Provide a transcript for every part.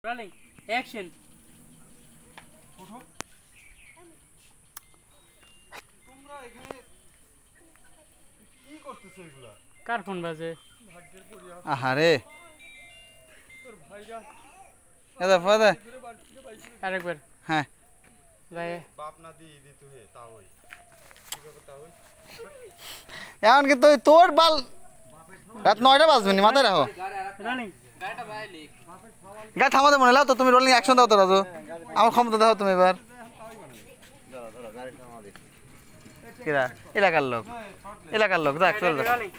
Rolling. Action. ওঠো তোমরা এখানে কি করতেছো এগুলা? কার ফোন বাজে? ভাগ্যের পরিহাস। আহারে তোর ভাইরা এদা ফাদা আরেকবার। হ্যাঁ ভাই বাপ না দিয়ে দিত হে তা হই কি ব্যাপার তা হই এমন কি তুই তোর বাল রাত 9টা বাজবে নি মাথায় রাখো Rolling. গাড়ি থামাতে মনে লাও তো তুমি রোলিং অ্যাকশন দাও তো রাজু আমার ক্ষমতা দাও তুমি এবার কিরা এলাকার লোক দেখ চল যাক Rolling.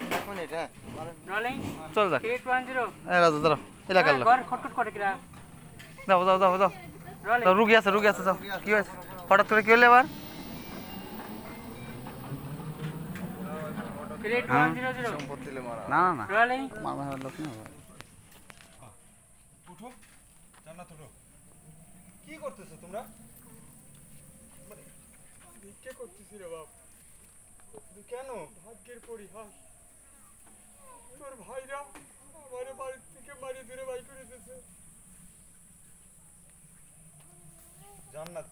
Rolling. চল যাক 810. এই রাজু দাঁড়াও এলাকার লোক ঘর খটখট করে কিরা। দাও দাও দাও দাও Rolling. দাও রুগী আছে যাও কি হয়েছে হঠাৎ করে কি হলো এবার 8100. না না না Rolling. মারবার লোক না উঠো জান্নাত উঠো কি করতেছো তোমরা? মানে ভিক্ষা করতেছি রে বাপ। কেন? ভাগ্যের পরিহাস। তোর ভাইরা আমারে বাড়ি থেকে মারি দূরে বাই করে দিয়েছে। জান্নাত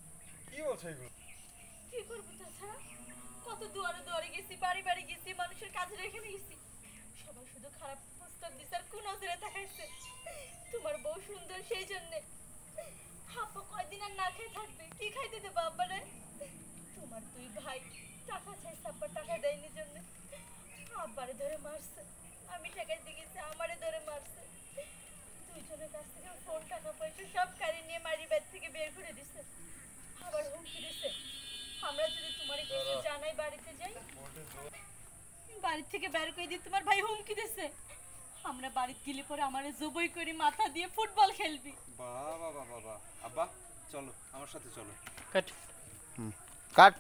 কি বলছো এগুলো? কি করবো তাছাড়া? কত দুয়ারে দুয়ারে গেছি, বাড়ি বাড়ি গেছি, মানুষের কাজে রেখে গেছি। সবাই শুধু খারাপ প্রস্তাব দিছে আর কোন নজরে তাকাইছে। তোমার বউ সুন্দর সেই জন্যে। আব্বা কয়দিন আর না খেয়ে থাকবে? কি খাইতে দেবো আব্বারে? তোমার দুই ভাই টাকা চাইছে, আব্বা টাকা দেয়নি জন্য আব্বারে ধরে মারছে। আমি ঠেকাইতে গেছি, আমারে ধরে মারছে। দুইজনের কাছ থেকে ফোন, টাকা পয়সা সব কাড়ি নিয়ে মারি বাড়ি থেকে বের করে দিছে। আবার হুমকি দিছে, আমরা যদি তোমার কিছু জানাই বাড়িতে যাই, বাড়ি থেকে বের করে দিই। তোমার ভাই হুমকি দিছে, আমরা বাড়িতে গেলে পরে আমারে জবই করে মাথা দিয়ে ফুটবল খেলবি। বাবা বাবা বাবা আব্বা চলো আমার সাথে চলো। Cut. কাট